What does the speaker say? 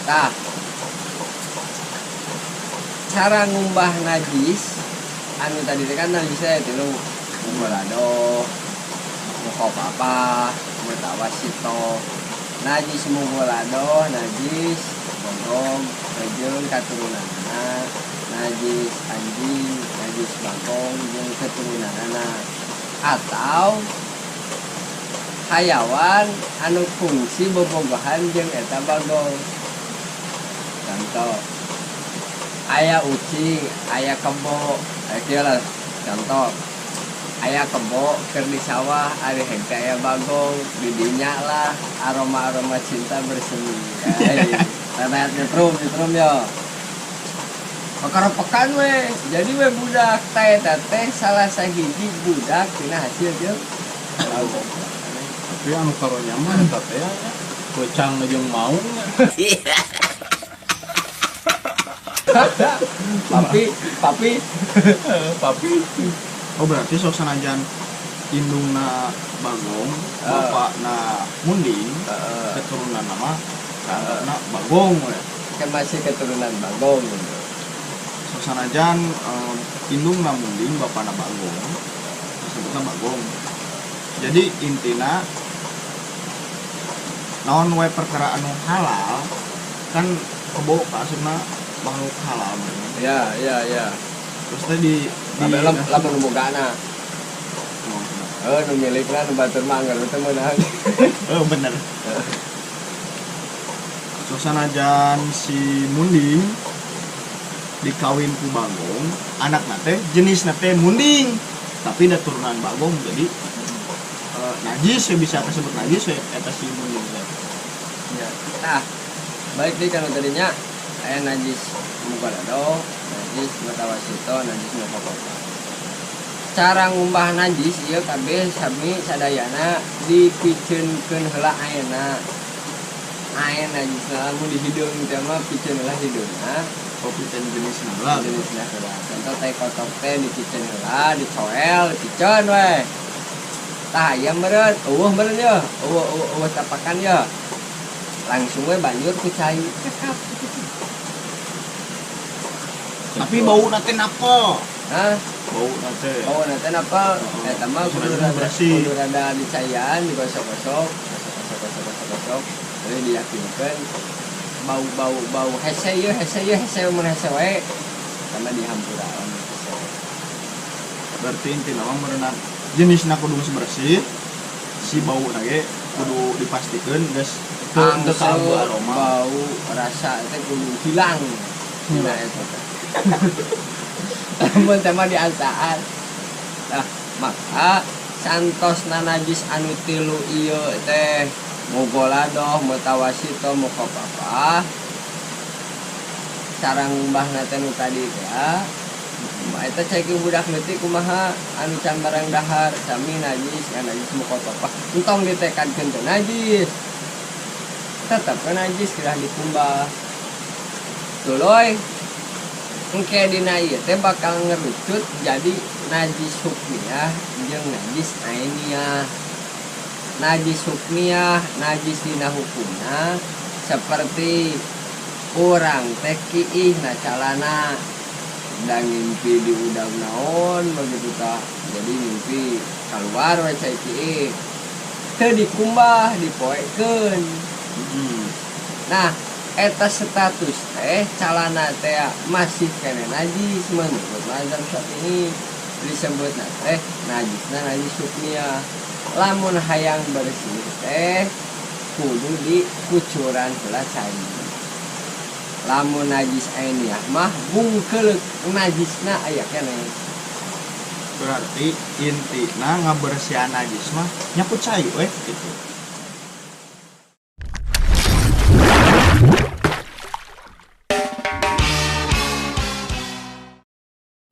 Tah, cara ngumbah najis anu tadi kan najisnya itu lu mugolado mukopapa mutawasito najis mugolado najis bogom jeung katurunanna najis anjing najis bagong jeung keturunanna atau hayawan anu fungsi bobogohan jeung eta bagong. Contoh aya ucing, aya kebo, lah contoh aya kebo keur di sawah ari henteu aya bagong didinya lah aroma cinta bersemi. Tanda nyetrum ya. Pakaropekan we, jadi we budak teh teh salah sahiji budak tina hasil jeung lauk. Tapi anu karonya mah eta teh gocang jeung maung. Papi. Oh berarti sanajan indungna bagong, bapakna munding, keturunan nama kakakna bagong we. Kan masih keturunan bagong. Sanajan indungna munding, bapakna bagong, disebutna bagong. Jadi intina naon we perkara anu halal kan kebo asupna makhluk halal. Ya. Terus tadi lamun bogana. Nu milikna nu batur mah anggar teu meunang. Oh bener. Sanajan si munding dikawin ku bagong, anakna teh jenisna teh munding, tapi da turunan bagong jadi najis bisa disebut najis eta si munding teh. Ya. Tah, balik deui kana tadinya aya najis mugolado, najis mutawasito, najis mukopapa. Cara ngumbah najis ieu kabeh sami sadayana dipikeunkeun heula ayeuna. Ayeuna najisna lamun di hideung teh mah pikeun heula hideungna, Pikeun jenisna heula. jenisna heula. Contoh teh kotok teh dipikeun heula, dicoel, dipikeun we. Tah aya meureun, meureun ya. Eueuh tapakan ya. Langsung we banjur ku cai cekap. Tapi bau nate napol. Hah? Bau nate napal? Eta mah kudu rada dicaian, digosok-gosok, terus diyakinkeun bau hese mun hese we sama dihampuraon. Berarti intina mah meureunan jenisna kudu bersih. Si bau lagi kudu dipastikan geus teu kaganggu aroma. Bau rasa teh kudu hilang. Nah eta teh. Mun teh mah diansaan. Nah, maka santosna najis anu tilu ieu teh mugolado, mutawasito, mukopapa. Cara ngumbahna teh nu tadi teh eta cai budak leutik kumaha anu can barang dahar sami najis najis mukopapa. Entong ditekadkeun teh najis. Tetep najis kirah dikumbah. Tuluy engke dina ieu teh bakal ngerucut jadi najis hukmiyah jeung najis ainiyah. Najis hukmiyah, najis dina hukumna seperti urang teh kiih na calana da ngimpi di udang naon begitu tah. Jadi ngimpi keluar we cai kiih. Teu dikumbah, dipoekeun. Nah, eta status teh calana teh masih kene najis menurut mazhab Syafi'i disebutna teh najisna najis hukmiyah. Lamun hayang bersih teh kudu dikucuran heula cai. Lamun najis ainiyah mah bungkeul najisna aya keneh. Berarti intina ngabersihan najis mah nyapu cai we gitu.